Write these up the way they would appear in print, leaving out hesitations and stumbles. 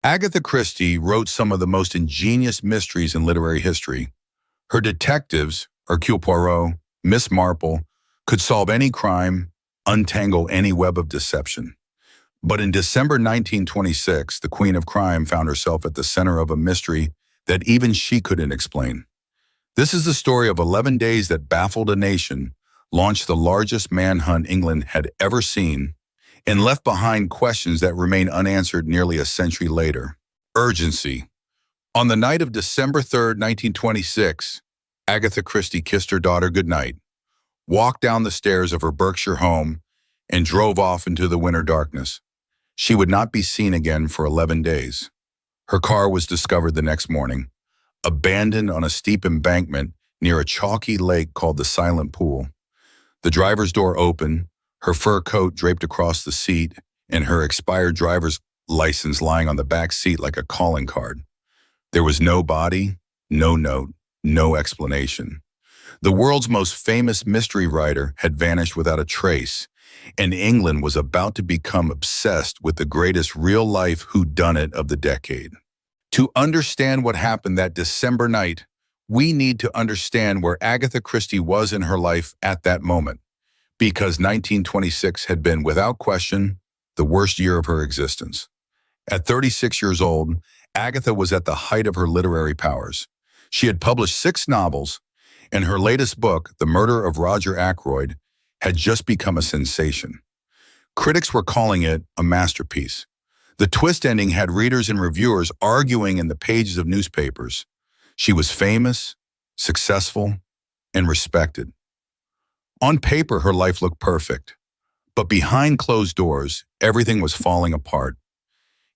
Agatha Christie wrote some of the most ingenious mysteries in literary history. Her detectives, Hercule Poirot, Miss Marple, could solve any crime, untangle any web of deception. But in December 1926, the Queen of Crime found herself at the center of a mystery that even she couldn't explain. This is the story of 11 days that baffled a nation, launched the largest manhunt England had ever seen, and left behind questions that remain unanswered nearly a century later. Urgency. On the night of December 3rd, 1926, Agatha Christie kissed her daughter goodnight, walked down the stairs of her Berkshire home, and drove off into the winter darkness. She would not be seen again for 11 days. Her car was discovered the next morning, abandoned on a steep embankment near a chalky lake called the Silent Pool. The driver's door open, her fur coat draped across the seat, and her expired driver's license lying on the back seat like a calling card. There was no body, no note, no explanation. The world's most famous mystery writer had vanished without a trace, and England was about to become obsessed with the greatest real-life whodunit of the decade. To understand what happened that December night, we need to understand where Agatha Christie was in her life at that moment, because 1926 had been, without question, the worst year of her existence. At 36 years old, Agatha was at the height of her literary powers. She had published 6 novels, and her latest book, The Murder of Roger Ackroyd, had just become a sensation. Critics were calling it a masterpiece. The twist ending had readers and reviewers arguing in the pages of newspapers. She was famous, successful, and respected. On paper, her life looked perfect, but behind closed doors, everything was falling apart.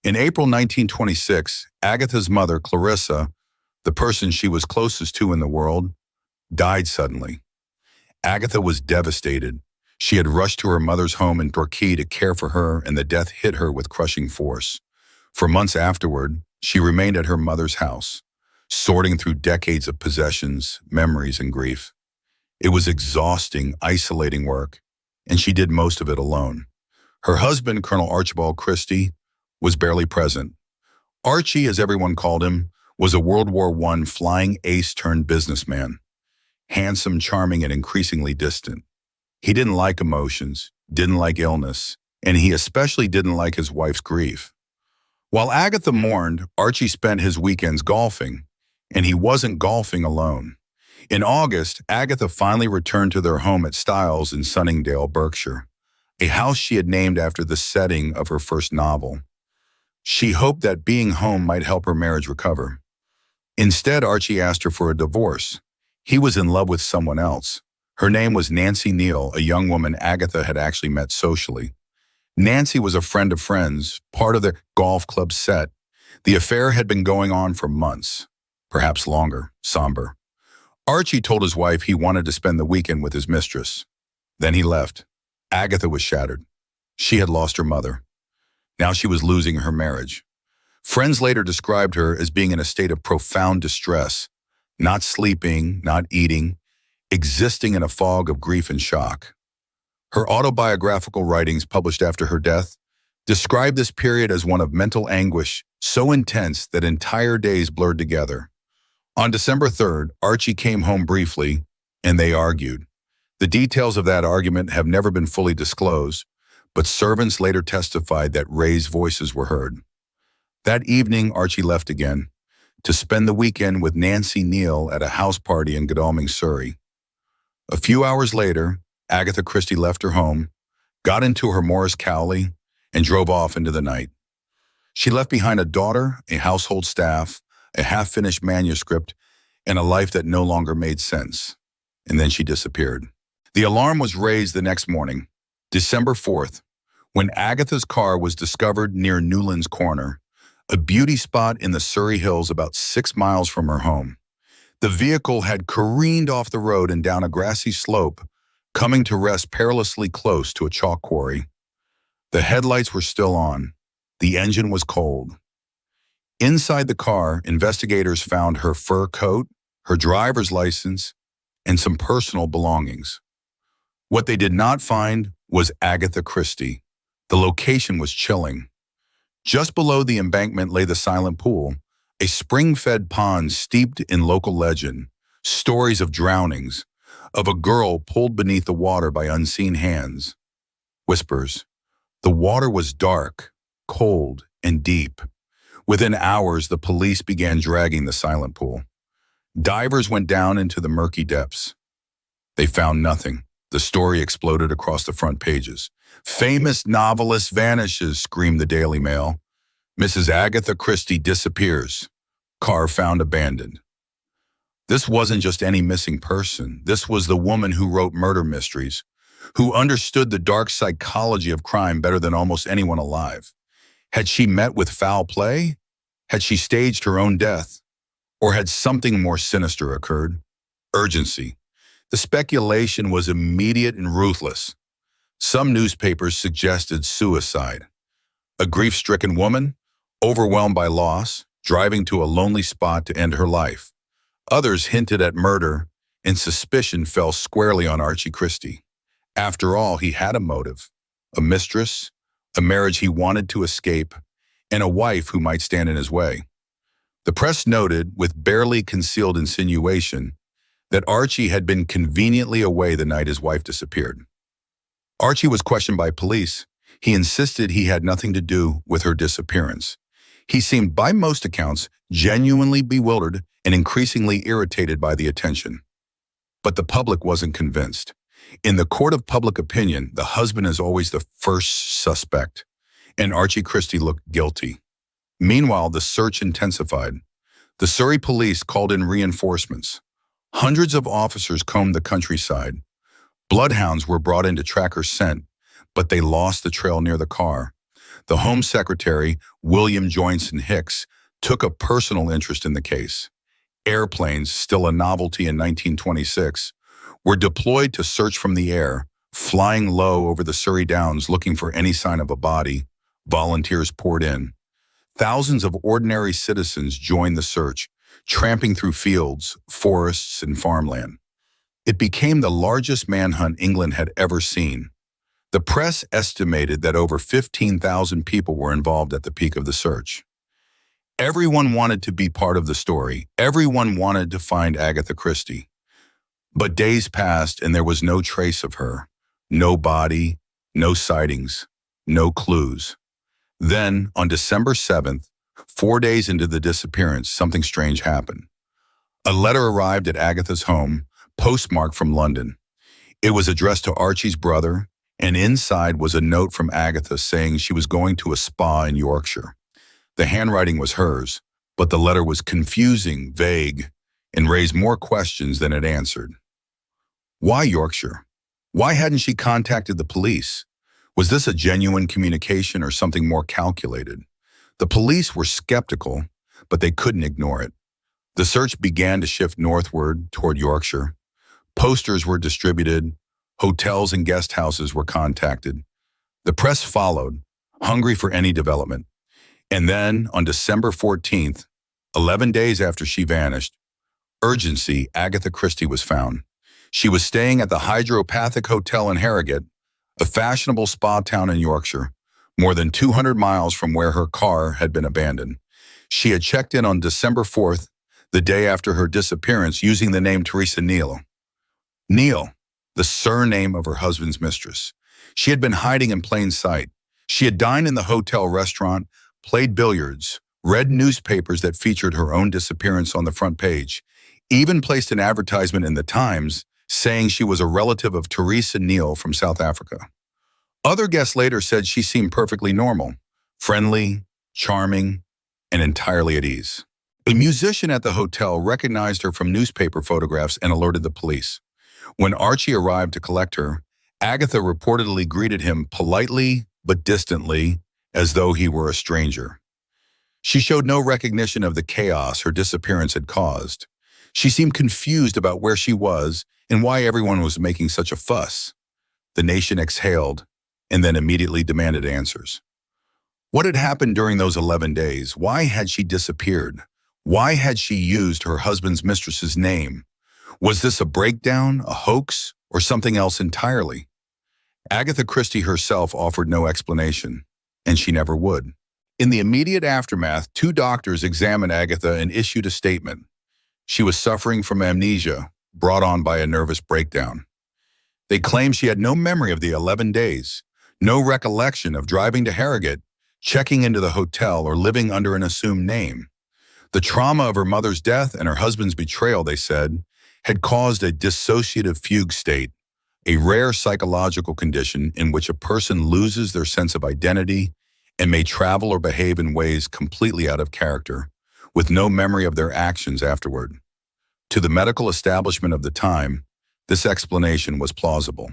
In April 1926, Agatha's mother, Clarissa, the person she was closest to in the world, died suddenly. Agatha was devastated. She had rushed to her mother's home in Torquay to care for her, and the death hit her with crushing force. For months afterward, she remained at her mother's house, sorting through decades of possessions, memories, and grief. It was exhausting, isolating work, and she did most of it alone. Her husband, Colonel Archibald Christie, was barely present. Archie, as everyone called him, was a World War I flying ace turned businessman. Handsome, charming, and increasingly distant. He didn't like emotions, didn't like illness, and he especially didn't like his wife's grief. While Agatha mourned, Archie spent his weekends golfing, and he wasn't golfing alone. In August, Agatha finally returned to their home at Styles in Sunningdale, Berkshire, a house she had named after the setting of her first novel. She hoped that being home might help her marriage recover. Instead, Archie asked her for a divorce. He was in love with someone else. Her name was Nancy Neal, a young woman Agatha had actually met socially. Nancy was a friend of friends, part of the golf club set. The affair had been going on for months, perhaps longer, somber. Archie told his wife he wanted to spend the weekend with his mistress. Then he left. Agatha was shattered. She had lost her mother. Now she was losing her marriage. Friends later described her as being in a state of profound distress, not sleeping, not eating, existing in a fog of grief and shock. Her autobiographical writings published after her death describe this period as one of mental anguish so intense that entire days blurred together. On December 3rd, Archie came home briefly, and they argued. The details of that argument have never been fully disclosed, but servants later testified that raised voices were heard. That evening, Archie left again to spend the weekend with Nancy Neal at a house party in Godalming, Surrey. A few hours later, Agatha Christie left her home, got into her Morris Cowley, and drove off into the night. She left behind a daughter, a household staff, a half-finished manuscript, and a life that no longer made sense. And then she disappeared. The alarm was raised the next morning, December 4th, when Agatha's car was discovered near Newlands Corner, a beauty spot in the Surrey Hills about 6 miles from her home. The vehicle had careened off the road and down a grassy slope, coming to rest perilously close to a chalk quarry. The headlights were still on. The engine was cold. Inside the car, investigators found her fur coat, her driver's license, and some personal belongings. What they did not find was Agatha Christie. The location was chilling. Just below the embankment lay the silent pool, a spring-fed pond steeped in local legend, stories of drownings, of a girl pulled beneath the water by unseen hands. Whispers. The water was dark, cold, and deep. Within hours, the police began dragging the silent pool. Divers went down into the murky depths. They found nothing. The story exploded across the front pages. Famous novelist vanishes, screamed the Daily Mail. Mrs. Agatha Christie disappears. Car found abandoned. This wasn't just any missing person. This was the woman who wrote murder mysteries, who understood the dark psychology of crime better than almost anyone alive. Had she met with foul play? Had she staged her own death? Or had something more sinister occurred? Urgency. The speculation was immediate and ruthless. Some newspapers suggested suicide. A grief-stricken woman, overwhelmed by loss, driving to a lonely spot to end her life. Others hinted at murder, and suspicion fell squarely on Archie Christie. After all, he had a motive, a mistress, a marriage he wanted to escape, and a wife who might stand in his way. The press noted, with barely concealed insinuation, that Archie had been conveniently away the night his wife disappeared. Archie was questioned by police. He insisted he had nothing to do with her disappearance. He seemed, by most accounts, genuinely bewildered and increasingly irritated by the attention. But the public wasn't convinced. In the court of public opinion, the husband is always the first suspect, and Archie Christie looked guilty. Meanwhile, the search intensified. The Surrey police called in reinforcements. Hundreds of officers combed the countryside. Bloodhounds were brought in to track her scent, but they lost the trail near the car. The Home Secretary, William Joynson Hicks, took a personal interest in the case. Airplanes, still a novelty in 1926, were deployed to search from the air, flying low over the Surrey Downs looking for any sign of a body. Volunteers poured in. Thousands of ordinary citizens joined the search, tramping through fields, forests, and farmland. It became the largest manhunt England had ever seen. The press estimated that over 15,000 people were involved at the peak of the search. Everyone wanted to be part of the story. Everyone wanted to find Agatha Christie. But days passed and there was no trace of her. No body, no sightings, no clues. Then, on December 7th, 4 days into the disappearance, something strange happened. A letter arrived at Agatha's home, postmarked from London. It was addressed to Archie's brother, and inside was a note from Agatha saying she was going to a spa in Yorkshire. The handwriting was hers, but the letter was confusing, vague, and raised more questions than it answered. Why Yorkshire? Why hadn't she contacted the police? Was this a genuine communication or something more calculated? The police were skeptical, but they couldn't ignore it. The search began to shift northward toward Yorkshire. Posters were distributed. Hotels and guest houses were contacted. The press followed, hungry for any development. And then, on December 14th, 11 days after she vanished, urgency, Agatha Christie was found. She was staying at the Hydropathic Hotel in Harrogate, a fashionable spa town in Yorkshire, more than 200 miles from where her car had been abandoned. She had checked in on December 4th, the day after her disappearance, using the name Teresa Neal. Neal, the surname of her husband's mistress. She had been hiding in plain sight. She had dined in the hotel restaurant, played billiards, read newspapers that featured her own disappearance on the front page, even placed an advertisement in the Times saying she was a relative of Teresa Neal from South Africa. Other guests later said she seemed perfectly normal, friendly, charming, and entirely at ease. A musician at the hotel recognized her from newspaper photographs and alerted the police. When Archie arrived to collect her, Agatha reportedly greeted him politely but distantly, as though he were a stranger. She showed no recognition of the chaos her disappearance had caused. She seemed confused about where she was and why everyone was making such a fuss. The nation exhaled and then immediately demanded answers. What had happened during those 11 days? Why had she disappeared? Why had she used her husband's mistress's name? Was this a breakdown, a hoax, or something else entirely? Agatha Christie herself offered no explanation, and she never would. In the immediate aftermath, two doctors examined Agatha and issued a statement. She was suffering from amnesia, brought on by a nervous breakdown. They claimed she had no memory of the 11 days, no recollection of driving to Harrogate, checking into the hotel, or living under an assumed name. The trauma of her mother's death and her husband's betrayal, they said, had caused a dissociative fugue state, a rare psychological condition in which a person loses their sense of identity and may travel or behave in ways completely out of character, with no memory of their actions afterward. To the medical establishment of the time, this explanation was plausible.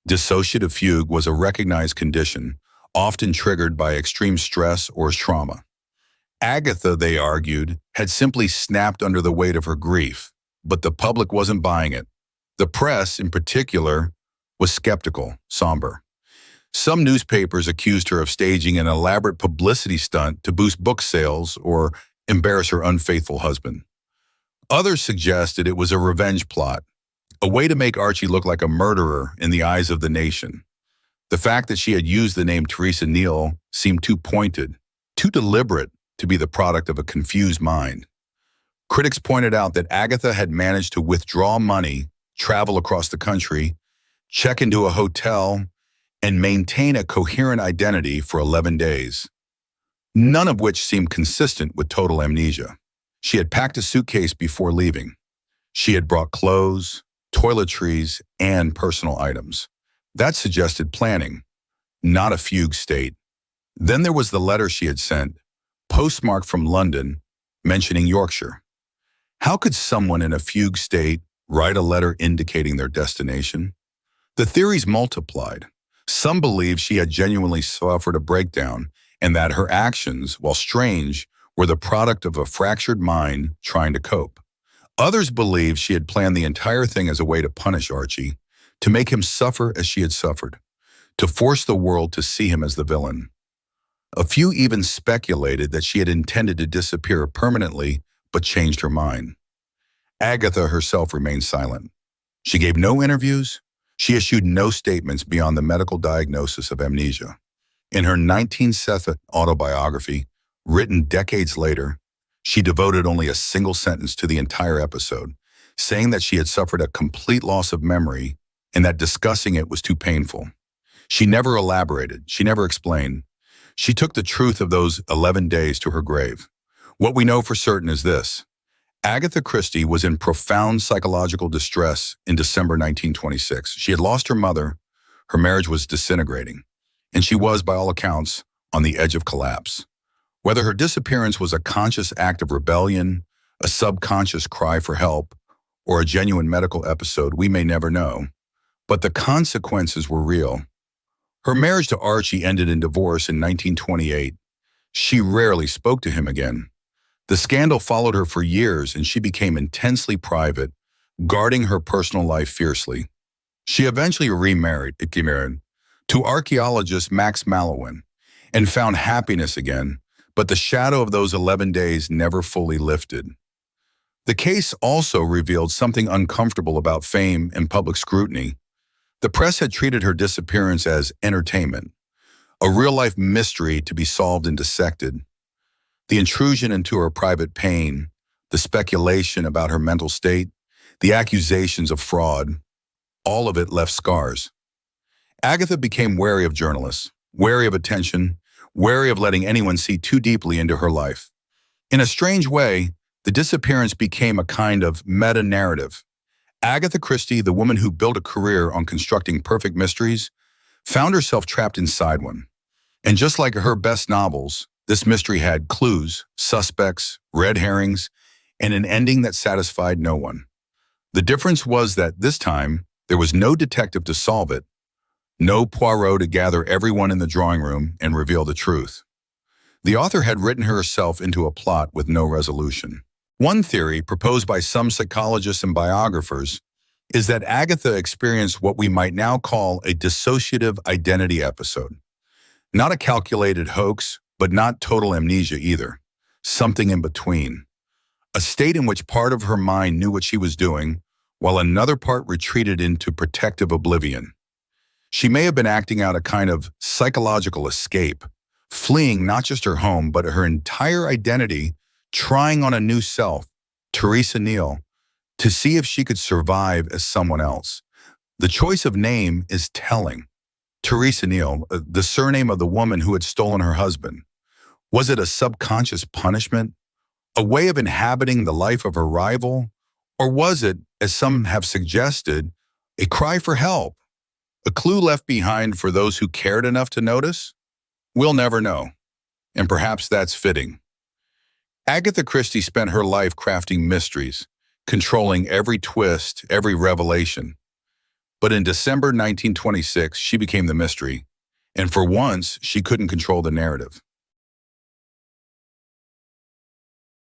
Dissociative fugue was a recognized condition, often triggered by extreme stress or trauma. Agatha, they argued, had simply snapped under the weight of her grief, but the public wasn't buying it. The press, in particular, was skeptical, somber. Some newspapers accused her of staging an elaborate publicity stunt to boost book sales or embarrass her unfaithful husband. Others suggested it was a revenge plot, a way to make Archie look like a murderer in the eyes of the nation. The fact that she had used the name Teresa Neal seemed too pointed, too deliberate to be the product of a confused mind. Critics pointed out that Agatha had managed to withdraw money, travel across the country, check into a hotel, and maintain a coherent identity for 11 days, none of which seemed consistent with total amnesia. She had packed a suitcase before leaving. She had brought clothes, toiletries, and personal items. That suggested planning, not a fugue state. Then there was the letter she had sent, postmarked from London, mentioning Yorkshire. How could someone in a fugue state write a letter indicating their destination? The theories multiplied. Some believed she had genuinely suffered a breakdown and that her actions, while strange, were the product of a fractured mind trying to cope. Others believed she had planned the entire thing as a way to punish Archie, to make him suffer as she had suffered, to force the world to see him as the villain. A few even speculated that she had intended to disappear permanently but changed her mind. Agatha herself remained silent. She gave no interviews. She issued no statements beyond the medical diagnosis of amnesia. In her 1970 autobiography, written decades later, she devoted only a single sentence to the entire episode, saying that she had suffered a complete loss of memory and that discussing it was too painful. She never elaborated. She never explained. She took the truth of those 11 days to her grave. What we know for certain is this. Agatha Christie was in profound psychological distress in December 1926. She had lost her mother, her marriage was disintegrating, and she was, by all accounts, on the edge of collapse. Whether her disappearance was a conscious act of rebellion, a subconscious cry for help, or a genuine medical episode, we may never know. But the consequences were real. Her marriage to Archie ended in divorce in 1928. She rarely spoke to him again. The scandal followed her for years, and she became intensely private, guarding her personal life fiercely. She eventually remarried to archaeologist Max Mallowan and found happiness again, but the shadow of those 11 days never fully lifted. The case also revealed something uncomfortable about fame and public scrutiny. The press had treated her disappearance as entertainment, a real-life mystery to be solved and dissected. The intrusion into her private pain, the speculation about her mental state, the accusations of fraud, all of it left scars. Agatha became wary of journalists, wary of attention, wary of letting anyone see too deeply into her life. In a strange way, the disappearance became a kind of meta-narrative. Agatha Christie, the woman who built a career on constructing perfect mysteries, found herself trapped inside one. And just like her best novels, this mystery had clues, suspects, red herrings, and an ending that satisfied no one. The difference was that this time, there was no detective to solve it, no Poirot to gather everyone in the drawing room and reveal the truth. The author had written herself into a plot with no resolution. One theory, proposed by some psychologists and biographers, is that Agatha experienced what we might now call a dissociative identity episode. Not a calculated hoax, but not total amnesia either. Something in between. A state in which part of her mind knew what she was doing, while another part retreated into protective oblivion. She may have been acting out a kind of psychological escape, fleeing not just her home, but her entire identity, trying on a new self, Teresa Neal, to see if she could survive as someone else. The choice of name is telling. Teresa Neal, the surname of the woman who had stolen her husband. Was it a subconscious punishment? A way of inhabiting the life of her rival? Or was it, as some have suggested, a cry for help? A clue left behind for those who cared enough to notice? We'll never know. And perhaps that's fitting. Agatha Christie spent her life crafting mysteries, controlling every twist, every revelation. But in December 1926, she became the mystery. And for once, she couldn't control the narrative.